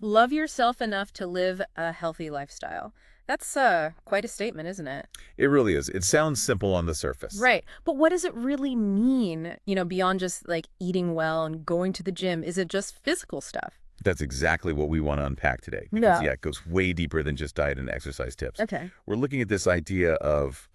Love yourself enough to live a healthy lifestyle. That's quite a statement, isn't it? It really is. It sounds simple on the surface. Right. But what does it really mean, beyond just like eating well and going to the gym? Is it just physical stuff? That's exactly what we want to unpack today. Because, No. yeah, it goes way deeper than just diet and exercise tips. Okay. We're looking at this idea of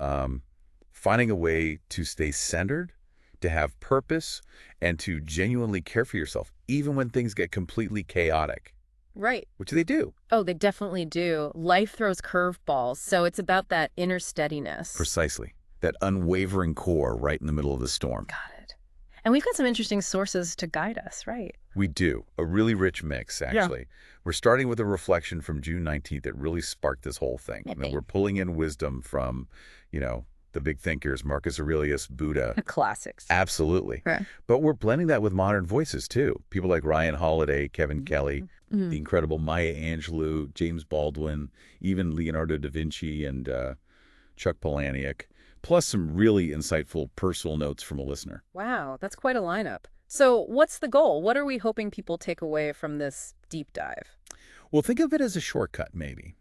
finding a way to stay centered, to have purpose, and to genuinely care for yourself, even when things get completely chaotic, Right. which they do. Oh, they definitely do. Life throws curveballs, so it's about that inner steadiness. Precisely. That unwavering core right in the middle of the storm. Got it. And we've got some interesting sources to guide us, right? We do. A really rich mix, actually. We're starting with a reflection from June 19th that really sparked this whole thing. And then Yippee. we're pulling in wisdom from, the big thinkers, Marcus Aurelius, Buddha. Classics. Absolutely. Right. But we're blending that with modern voices, too. People like Ryan Holiday, Kevin Kelly, the incredible Maya Angelou, James Baldwin, even Leonardo da Vinci and Chuck Palahniuk, plus some really insightful personal notes from a listener. Wow, that's quite a lineup. So what's the goal? What are we hoping people take away from this deep dive? Well, think of it as a shortcut, maybe.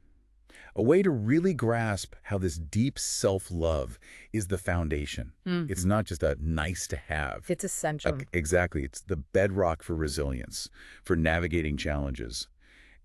A way to really grasp how this deep self-love is the foundation. It's not just a nice to have. It's essential. Exactly. It's the bedrock for resilience, for navigating challenges.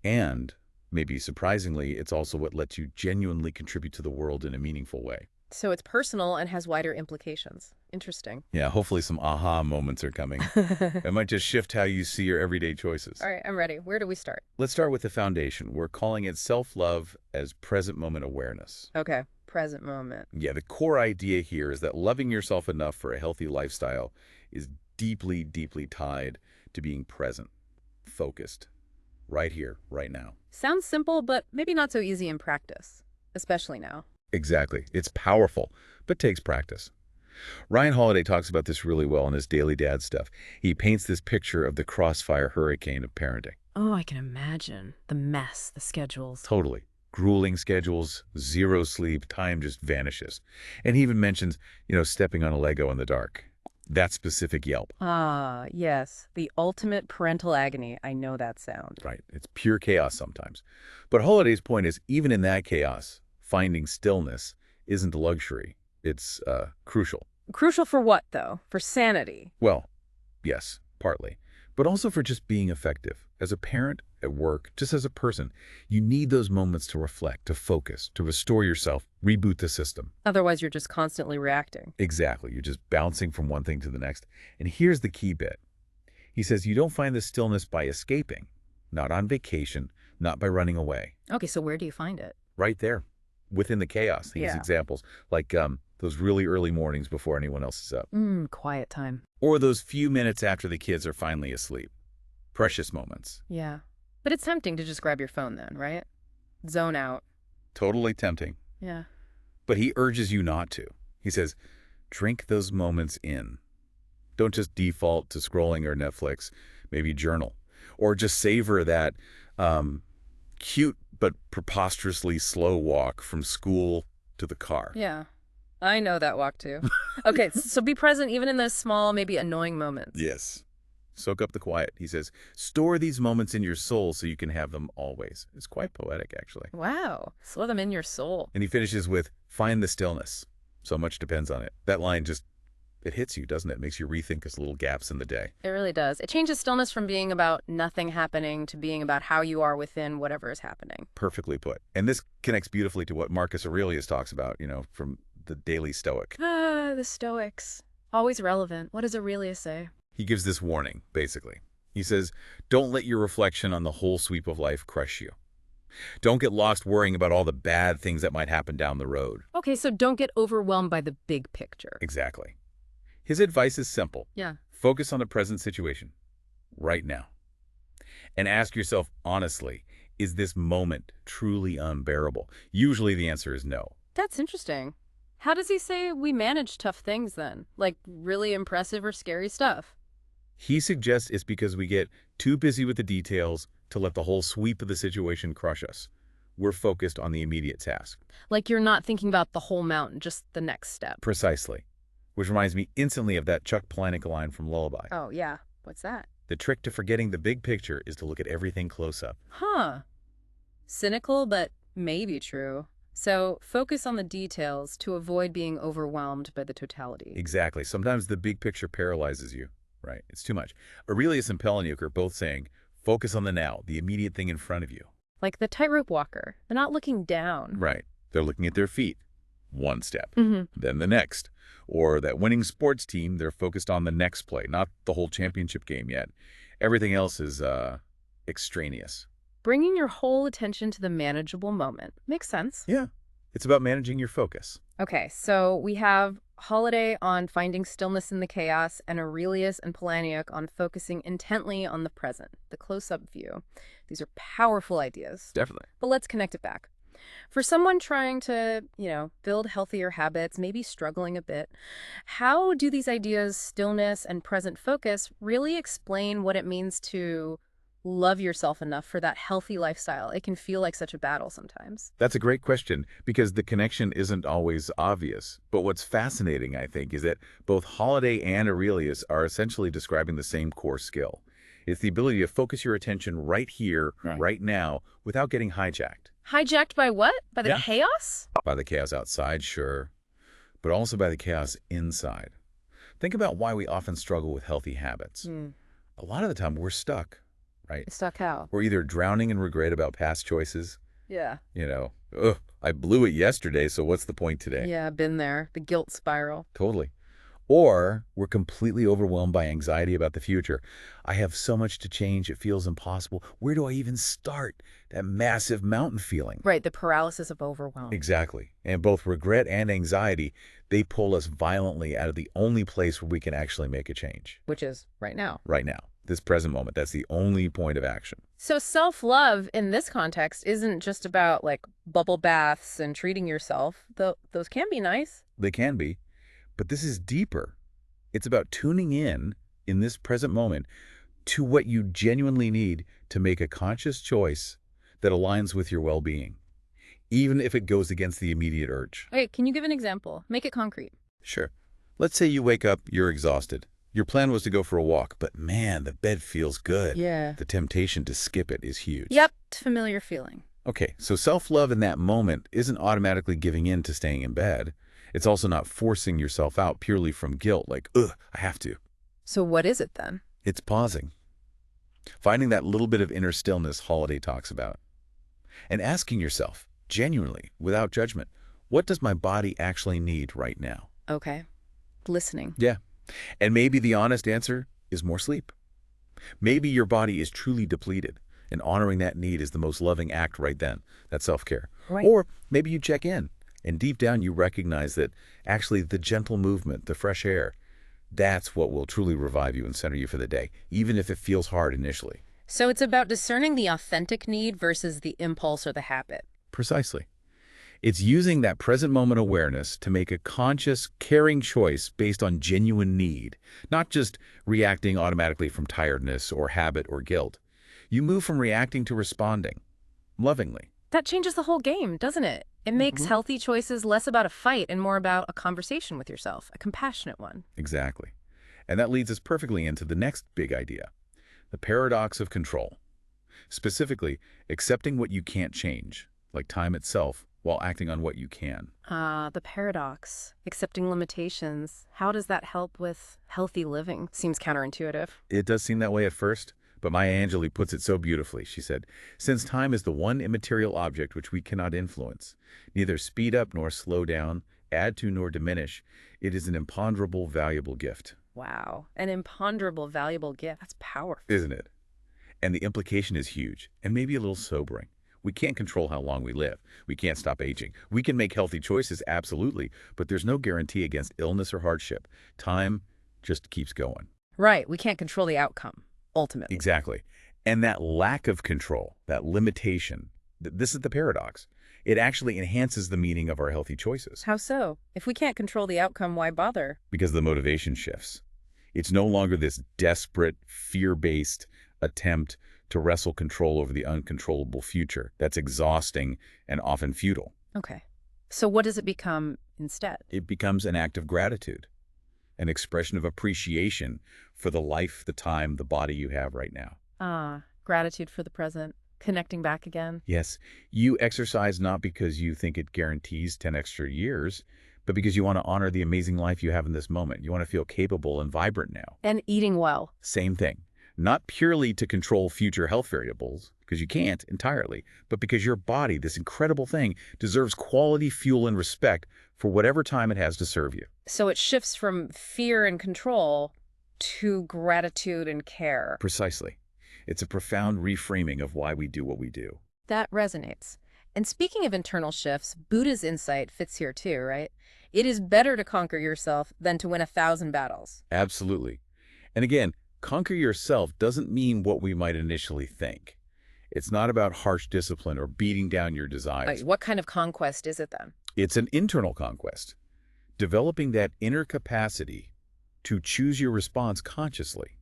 And, maybe surprisingly, it's also what lets you genuinely contribute to the world in a meaningful way. So it's personal and has wider implications. Interesting. Yeah, hopefully some aha moments are coming. It might just shift how you see your everyday choices. All right, I'm ready. Where do we start? Let's start with the foundation. We're calling it self-love as present moment awareness. Okay, present moment. Yeah, the core idea here is that loving yourself enough for a healthy lifestyle is deeply, deeply tied to being present, focused, right here, right now. Sounds simple, but maybe not so easy in practice, especially now. Exactly. It's powerful, but takes practice. Ryan Holiday talks about this really well in his Daily Dad stuff. He paints this picture of the crossfire hurricane of parenting. Oh, I can imagine. The mess, the schedules. Totally. Grueling schedules, zero sleep, time just vanishes. And he even mentions, stepping on a Lego in the dark. That specific yelp. Ah, yes. The ultimate parental agony. I know that sound. Right. It's pure chaos sometimes. But Holiday's point is, even in that chaos, finding stillness isn't a luxury. It's crucial. Crucial for what, though? For sanity. Well, yes, partly. But also for just being effective. As a parent, at work, just as a person, you need those moments to reflect, to focus, to restore yourself, reboot the system. Otherwise, you're just constantly reacting. Exactly. You're just bouncing from one thing to the next. And here's the key bit. He says you don't find the stillness by escaping, not on vacation, not by running away. Okay, so where do you find it? Right there, within the chaos. He has Yeah. examples like those really early mornings before anyone else is up. Quiet time. Or those few minutes after the kids are finally asleep. Precious moments. Yeah. But it's tempting to just grab your phone then, right? Zone out. Totally tempting. Yeah. But he urges you not to. He says, drink those moments in. Don't just default to scrolling or Netflix. Maybe journal. Or just savor that cute but preposterously slow walk from school to the car. Yeah. I know that walk too. Okay, so be present even in those small, maybe annoying moments. Yes. Soak up the quiet. He says, store these moments in your soul so you can have them always. It's quite poetic, actually. Wow. Slow them in your soul. And he finishes with, find the stillness. So much depends on it. That line just, it hits you, doesn't it? Makes you rethink those little gaps in the day. It really does. It changes stillness from being about nothing happening to being about how you are within whatever is happening. Perfectly put. And this connects beautifully to what Marcus Aurelius talks about, from the Daily Stoic. Ah, the Stoics. Always relevant. What does Aurelius say? He gives this warning, basically. He says, don't let your reflection on the whole sweep of life crush you. Don't get lost worrying about all the bad things that might happen down the road. Okay, so don't get overwhelmed by the big picture. Exactly. His advice is simple. Yeah. Focus on the present situation, right now. And ask yourself honestly, is this moment truly unbearable? Usually the answer is no. That's interesting. How does he say we manage tough things then? Like really impressive or scary stuff? He suggests it's because we get too busy with the details to let the whole sweep of the situation crush us. We're focused on the immediate task. Like you're not thinking about the whole mountain, just the next step. Precisely. Which reminds me instantly of that Chuck Palahniuk line from Lullaby. Oh, yeah. What's that? The trick to forgetting the big picture is to look at everything close up. Huh. Cynical, but maybe true. So focus on the details to avoid being overwhelmed by the totality. Exactly. Sometimes the big picture paralyzes you, right? It's too much. Aurelius and Peleniuk are both saying, focus on the now, the immediate thing in front of you. Like the tightrope walker. They're not looking down. Right. They're looking at their feet. One step, Mm-hmm. then the next. Or that winning sports team, they're focused on the next play, not the whole championship game yet. Everything else is extraneous. Bringing your whole attention to the manageable moment. Makes sense. Yeah. It's about managing your focus. Okay, so we have Holiday on finding stillness in the chaos and Aurelius and Polaniuk on focusing intently on the present, the close-up view. These are powerful ideas. Definitely. But let's connect it back. For someone trying to, build healthier habits, maybe struggling a bit, how do these ideas, stillness and present focus, really explain what it means to love yourself enough for that healthy lifestyle? It can feel like such a battle sometimes. That's a great question because the connection isn't always obvious. But what's fascinating, I think, is that both Holiday and Aurelius are essentially describing the same core skill. It's the ability to focus your attention right here, right now, without getting hijacked. Hijacked by what? By the chaos? By the chaos outside, sure, but also by the chaos inside. Think about why we often struggle with healthy habits. A lot of the time, we're stuck, right? Stuck how? We're either drowning in regret about past choices. Yeah. Ugh, I blew it yesterday, so what's the point today? Yeah, been there. The guilt spiral. Totally. Or we're completely overwhelmed by anxiety about the future. I have so much to change, it feels impossible. Where do I even start? That massive mountain feeling. Right, the paralysis of overwhelm. Exactly. And both regret and anxiety, they pull us violently out of the only place where we can actually make a change. Which is right now. Right now. This present moment. That's the only point of action. So self-love in this context isn't just about like bubble baths and treating yourself, though those can be nice. They can be. But this is deeper. It's about tuning in this present moment, to what you genuinely need to make a conscious choice that aligns with your well-being, even if it goes against the immediate urge. Okay, can you give an example? Make it concrete. Sure. Let's say you wake up, you're exhausted. Your plan was to go for a walk, but man, the bed feels good. Yeah. The temptation to skip it is huge. Yep, familiar feeling. Okay, so self-love in that moment isn't automatically giving in to staying in bed. It's also not forcing yourself out purely from guilt, like, ugh, I have to. So what is it then? It's pausing. Finding that little bit of inner stillness Holiday talks about. And asking yourself, genuinely, without judgment, what does my body actually need right now? Okay. Listening. Yeah. And maybe the honest answer is more sleep. Maybe your body is truly depleted, and honoring that need is the most loving act right then. That's self-care. Right. Or maybe you check in, and deep down you recognize that actually the gentle movement, the fresh air, that's what will truly revive you and center you for the day, even if it feels hard initially. So it's about discerning the authentic need versus the impulse or the habit. Precisely. It's using that present moment awareness to make a conscious, caring choice based on genuine need, not just reacting automatically from tiredness or habit or guilt. You move from reacting to responding, lovingly. That changes the whole game, doesn't it? It makes healthy choices less about a fight and more about a conversation with yourself, a compassionate one. Exactly. And that leads us perfectly into the next big idea, the paradox of control. Specifically, accepting what you can't change, like time itself, while acting on what you can. The paradox. Accepting limitations. How does that help with healthy living? Seems counterintuitive. It does seem that way at first, but Maya Angelou puts it so beautifully. She said, since time is the one immaterial object which we cannot influence, neither speed up nor slow down, add to nor diminish, it is an imponderable, valuable gift. Wow. An imponderable, valuable gift. That's powerful. Isn't it? And the implication is huge, and maybe a little sobering. We can't control how long we live. We can't stop aging. We can make healthy choices, absolutely, but there's no guarantee against illness or hardship. Time just keeps going. Right. We can't control the outcome, ultimately. Exactly. And that lack of control, that limitation, this is the paradox. It actually enhances the meaning of our healthy choices. How so? If we can't control the outcome, why bother? Because the motivation shifts. It's no longer this desperate, fear-based attempt to wrestle control over the uncontrollable future. That's exhausting and often futile. Okay. So what does it become instead? It becomes an act of gratitude. an expression of appreciation for the life, the time, the body you have right now. Ah, gratitude for the present, connecting back again. Yes, you exercise not because you think it guarantees 10 extra years, but because you want to honor the amazing life you have in this moment. You want to feel capable and vibrant now. And eating well. Same thing. Not purely to control future health variables, because you can't entirely, but because your body, this incredible thing, deserves quality fuel and respect for whatever time it has to serve you. So it shifts from fear and control to gratitude and care. Precisely. It's a profound reframing of why we do what we do. That resonates. And speaking of internal shifts, Buddha's insight fits here too, right? It is better to conquer yourself than to win 1,000 battles. Absolutely. And again, conquer yourself doesn't mean what we might initially think. It's not about harsh discipline or beating down your desires. What kind of conquest is it then? It's an internal conquest. Developing that inner capacity to choose your response consciously,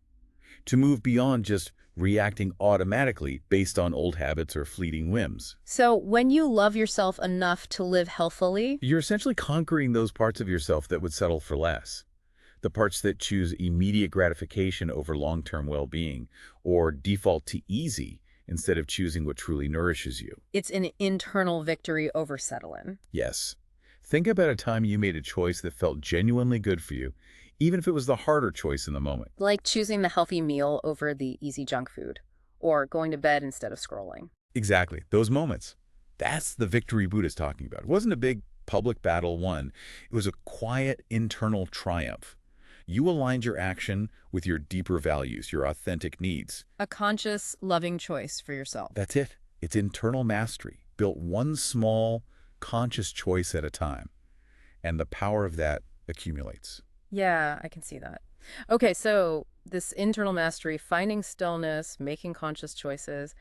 to move beyond just reacting automatically based on old habits or fleeting whims. So when you love yourself enough to live healthily, You're essentially conquering those parts of yourself that would settle for less. The parts that choose immediate gratification over long-term well-being, or default to easy instead of choosing what truly nourishes you. it's an internal victory over settling. Yes. Think about a time you made a choice that felt genuinely good for you, even if it was the harder choice in the moment. Like choosing the healthy meal over the easy junk food, or going to bed instead of scrolling. Exactly. Those moments. That's the victory Buddha's talking about. It wasn't a big public battle won. It was a quiet internal triumph. You aligned your action with your deeper values, your authentic needs. A conscious, loving choice for yourself. That's it. It's internal mastery, built one small, conscious choice at a time. And the power of that accumulates. Yeah, I can see that. Okay, so this internal mastery, finding stillness, making conscious choices,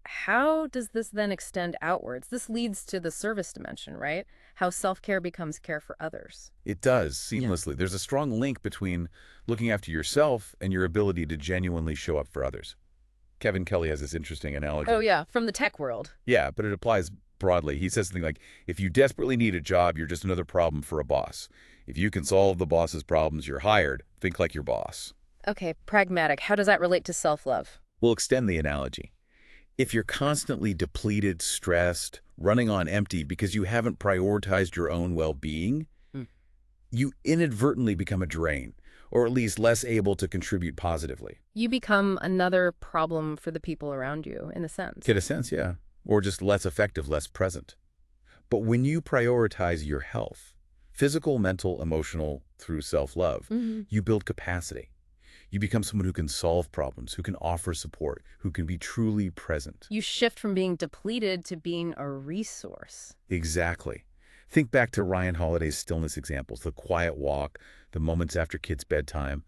how does this then extend outwards? This leads to the service dimension, right? How self-care becomes care for others. It does, seamlessly. There's a strong link between looking after yourself and your ability to genuinely show up for others. Kevin Kelly has this interesting analogy. Oh yeah, from the tech world. Yeah, but it applies broadly. He says something like, if you desperately need a job, you're just another problem for a boss. If you can solve the boss's problems, you're hired. Think like your boss. Okay, pragmatic. How does that relate to self-love? We'll extend the analogy. If you're constantly depleted, stressed, running on empty because you haven't prioritized your own well-being, you inadvertently become a drain, or at least less able to contribute positively. You become another problem for the people around you, in a sense. In a sense, yeah. Or just less effective, less present. But when you prioritize your health, physical, mental, emotional, through self-love, you build capacity. You become someone who can solve problems, who can offer support, who can be truly present. You shift from being depleted to being a resource. Exactly. Think back to Ryan Holiday's stillness examples, the quiet walk, the moments after kids' bedtime.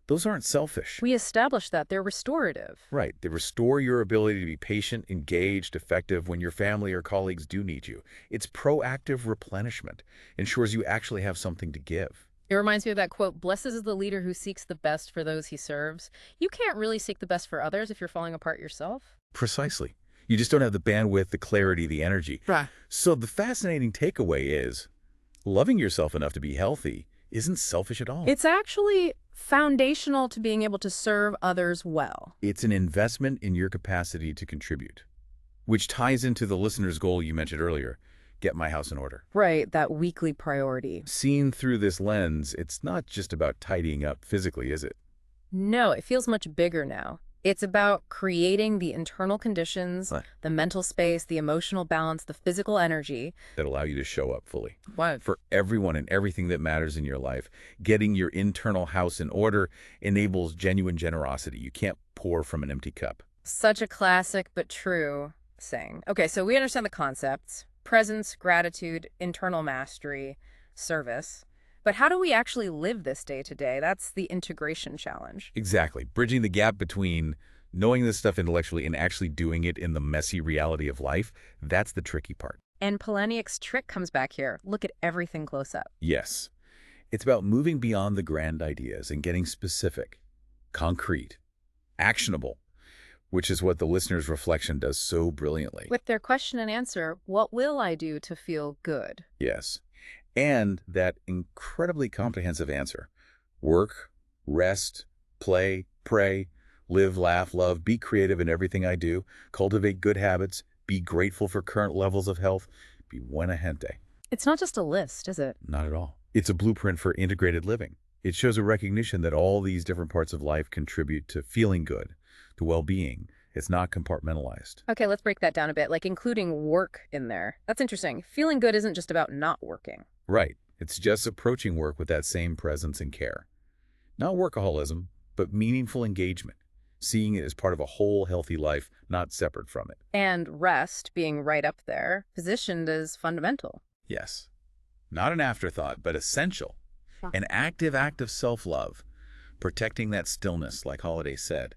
Those aren't selfish. We established that they're restorative. Right. They restore your ability to be patient, engaged, effective when your family or colleagues do need you. It's proactive replenishment. Ensures you actually have something to give. It reminds me of that quote, "Blessed is the leader who seeks the best for those he serves." You can't really seek the best for others if you're falling apart yourself. Precisely. You just don't have the bandwidth, the clarity, the energy. Right. So the fascinating takeaway is, loving yourself enough to be healthy isn't selfish at all. It's actually foundational to being able to serve others well. It's an investment in your capacity to contribute, which ties into the listener's goal you mentioned earlier, get my house in order. Right, that weekly priority. Seen through this lens, it's not just about tidying up physically, is it? No, it feels much bigger now. It's about creating the internal conditions, the mental space, the emotional balance, the physical energy. That allow you to show up fully. What? For everyone and everything that matters in your life, getting your internal house in order enables genuine generosity. You can't pour from an empty cup. Such a classic but true saying. Okay, so we understand the concepts: presence, gratitude, internal mastery, service. But how do we actually live this day to day? That's the integration challenge. Exactly. Bridging the gap between knowing this stuff intellectually and actually doing it in the messy reality of life, that's the tricky part. And Palahniuk's trick comes back here. Look at everything close up. Yes. It's about moving beyond the grand ideas and getting specific, concrete, actionable, which is what the listener's reflection does so brilliantly. With their question and answer, what will I do to feel good? Yes. And that incredibly comprehensive answer, Work, rest, play, pray, live, laugh, love, be creative in everything I do, cultivate good habits, be grateful for current levels of health, be buena gente. It's not just a list, is it? Not at all. It's a blueprint for integrated living. It shows a recognition that all these different parts of life contribute to feeling good, to well-being. It's not compartmentalized. Okay, let's break that down a bit, like including work in there. That's interesting. Feeling good isn't just about not working. Right. It's just approaching work with that same presence and care. Not workaholism, but meaningful engagement. Seeing it as part of a whole healthy life, not separate from it. And rest being right up there, positioned as fundamental. Yes. Not an afterthought, but essential. An active act of self-love. Protecting that stillness, like Holiday said.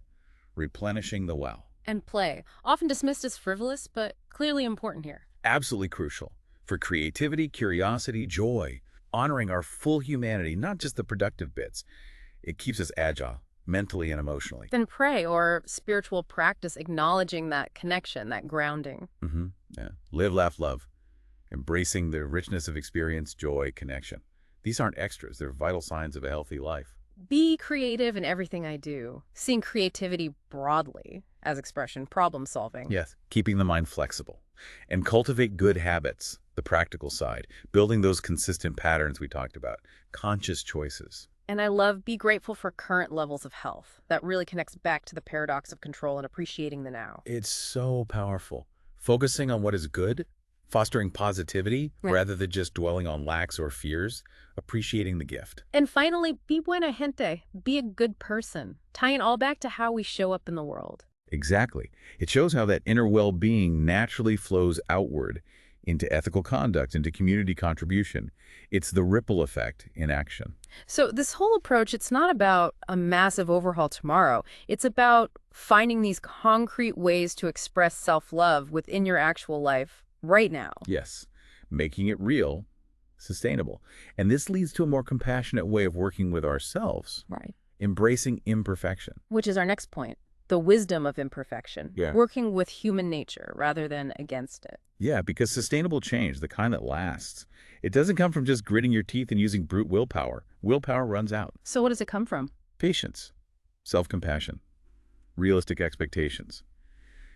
Replenishing the well. And play, often dismissed as frivolous, but clearly important here. Absolutely crucial. For creativity, curiosity, joy. Honoring our full humanity, not just the productive bits. It keeps us agile, mentally and emotionally. Then pray or spiritual practice, acknowledging that connection, that grounding. Yeah. Live, laugh, love. Embracing the richness of experience, joy, connection. These aren't extras. They're vital signs of a healthy life. Be creative in everything I do. Seeing creativity broadly as expression, problem solving. Yes. Keeping the mind flexible. And cultivate good habits, the practical side. Building those consistent patterns we talked about. Conscious choices. And I love be grateful for current levels of health. That really connects back to the paradox of control and appreciating the now. It's so powerful. Focusing on what is good, fostering positivity Right. rather than just dwelling on lacks or fears, appreciating the gift. And finally, be buena gente. Be a good person. Tying all back to how we show up in the world. Exactly. It shows how that inner well-being naturally flows outward into ethical conduct, into community contribution. It's the ripple effect in action. So this whole approach, it's not about a massive overhaul tomorrow. It's about finding these concrete ways to express self-love within your actual life right now. Yes, making it real, sustainable. And this leads to a more compassionate way of working with ourselves, Right. embracing imperfection. Which is our next point, the wisdom of imperfection. Yeah. Working with human nature rather than against it. Yeah, because sustainable change, the kind that lasts, it doesn't come from just gritting your teeth and using brute willpower. Willpower runs out. So what does it come from? Patience, self-compassion, realistic expectations.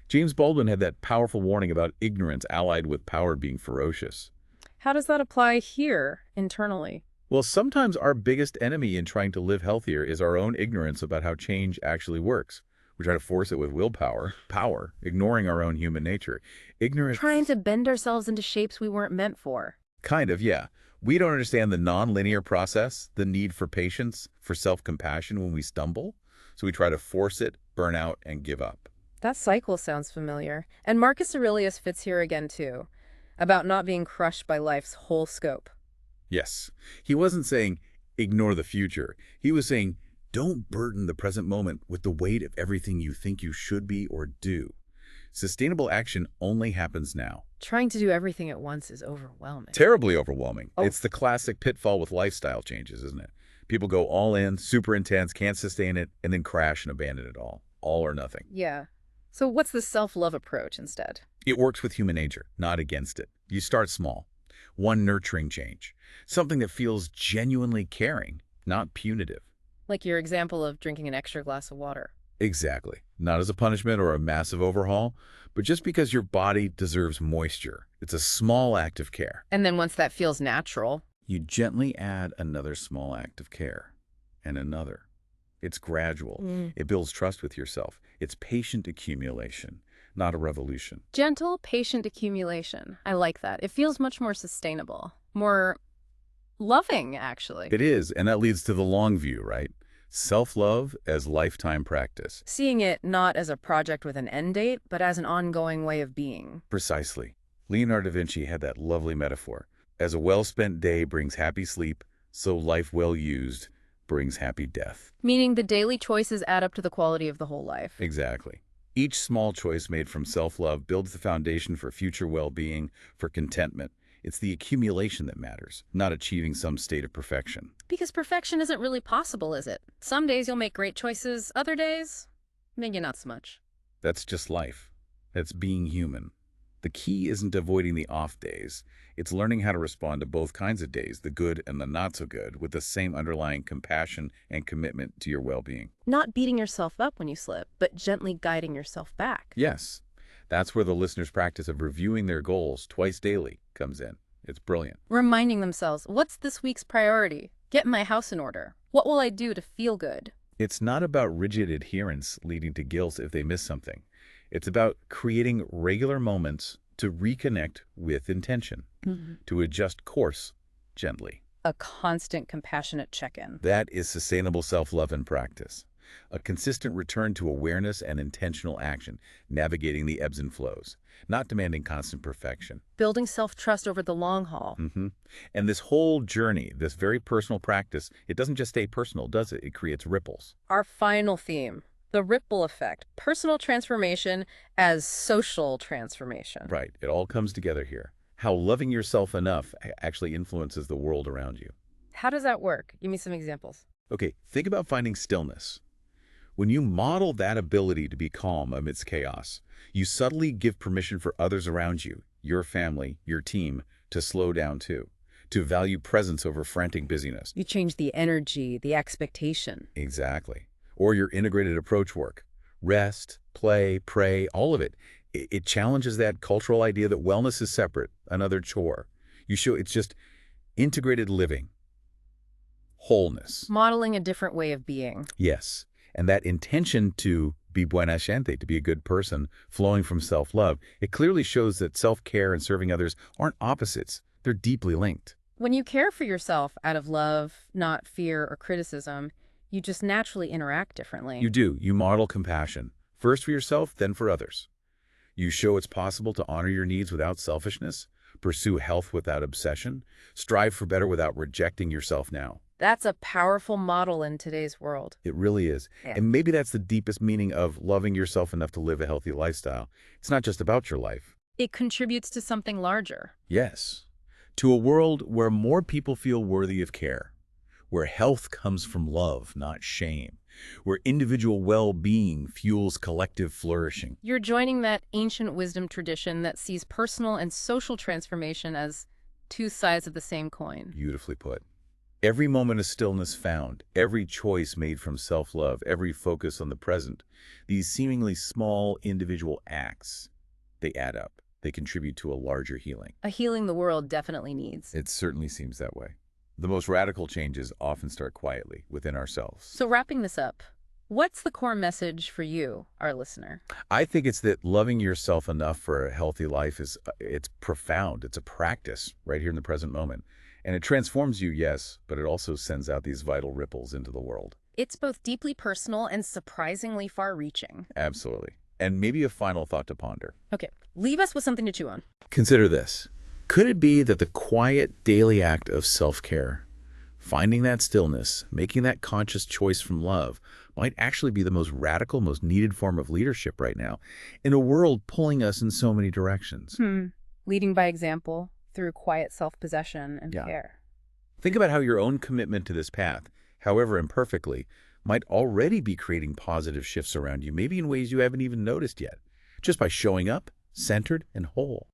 James Baldwin had that powerful warning about ignorance allied with power being ferocious. How does that apply here internally? Well, sometimes our biggest enemy in trying to live healthier is our own ignorance about how change actually works. We try to force it with willpower, power, ignoring our own human nature. Ignorance, Trying to bend ourselves into shapes we weren't meant for. kind of, yeah. We don't understand the non-linear process, the need for patience, for self-compassion when we stumble. So we try to force it, burn out, and give up. That cycle sounds familiar. And Marcus Aurelius fits here again, too, about not being crushed by life's whole scope. Yes, he wasn't saying, ignore the future. He was saying, don't burden the present moment with the weight of everything you think you should be or do. Sustainable action only happens now. Trying to do everything at once is overwhelming. Terribly overwhelming. Oh. It's the classic pitfall with lifestyle changes, isn't it? People go all in, super intense, can't sustain it, and then crash and abandon it all or nothing. Yeah. So what's the self-love approach instead? It works with human nature, not against it. You start small. One nurturing change. Something that feels genuinely caring, not punitive. Like your example of drinking an extra glass of water. Exactly. Not as a punishment or a massive overhaul, but just because your body deserves moisture. It's a small act of care. And then once that feels natural, You gently add another small act of care, and another. It's gradual. It builds trust with yourself. It's patient accumulation, not a revolution. gentle, patient accumulation. I like that. It feels much more sustainable, more loving, actually. It is, and that leads to the long view, right? Self-love as lifetime practice. Seeing it not as a project with an end date, but as an ongoing way of being. Precisely. Leonardo da Vinci had that lovely metaphor. As a well-spent day brings happy sleep, so life well used brings happy death. Meaning the daily choices add up to the quality of the whole life. Exactly. Each small choice made from self-love builds the foundation for future well-being, for contentment. It's the accumulation that matters, not achieving some state of perfection. Because perfection isn't really possible, is it? Some days you'll make great choices, other days, maybe not so much. That's just life. That's being human. The key isn't avoiding the off days. It's learning how to respond to both kinds of days, the good and the not so good, with the same underlying compassion and commitment to your well-being. Not beating yourself up when you slip, but gently guiding yourself back. Yes, that's where the listener's practice of reviewing their goals twice daily comes in. It's brilliant. Reminding themselves, what's this week's priority? Get my house in order. What will I do to feel good? It's not about rigid adherence leading to guilt if they miss something. It's about creating regular moments to reconnect with intention, to adjust course gently. A constant compassionate check-in. That is sustainable self-love in practice. A consistent return to awareness and intentional action, navigating the ebbs and flows, not demanding constant perfection. Building self-trust over the long haul. And this whole journey, this very personal practice, it doesn't just stay personal, does it? It creates ripples. Our final theme, the ripple effect, personal transformation as social transformation. Right. It all comes together here. How loving yourself enough actually influences the world around you. How does that work? Give me some examples. Okay, think about finding stillness. When you model that ability to be calm amidst chaos, you subtly give permission for others around you, your family, your team, to slow down too, to value presence over frantic busyness. You change the energy, the expectation. Exactly. Or your integrated approach work. Rest, play, pray, all of it. It challenges that cultural idea that wellness is separate, another chore. You show it's just integrated living, wholeness. Modeling a different way of being. Yes. And that intention to be buena gente, to be a good person, flowing from self-love, it clearly shows that self-care and serving others aren't opposites. They're deeply linked. When you care for yourself out of love, not fear or criticism, you just naturally interact differently. You do. You model compassion, first for yourself, then for others. You show it's possible to honor your needs without selfishness, pursue health without obsession, strive for better without rejecting yourself now. That's a powerful model in today's world. It really is. Yeah. And maybe that's the deepest meaning of loving yourself enough to live a healthy lifestyle. It's not just about your life. It contributes to something larger. Yes. To a world where more people feel worthy of care, where health comes from love, not shame, where individual well-being fuels collective flourishing. You're joining that ancient wisdom tradition that sees personal and social transformation as two sides of the same coin. Beautifully put. Every moment of stillness found, every choice made from self-love, every focus on the present, these seemingly small individual acts, they add up. They contribute to a larger healing. A healing the world definitely needs. It certainly seems that way. The most radical changes often start quietly within ourselves. So wrapping this up, what's the core message for you, our listener? I think it's that loving yourself enough for a healthy life it's profound. It's a practice right here in the present moment. And it transforms you, yes, but it also sends out these vital ripples into the world. It's both deeply personal and surprisingly far-reaching. Absolutely. And maybe a final thought to ponder. Okay, leave us with something to chew on. Consider this. Could it be that the quiet daily act of self-care, finding that stillness, making that conscious choice from love, might actually be the most radical, most needed form of leadership right now in a world pulling us in so many directions? Leading by example through quiet self-possession and Yeah. care. Think about how your own commitment to this path, however imperfectly, might already be creating positive shifts around you, maybe in ways you haven't even noticed yet, just by showing up, centered and whole.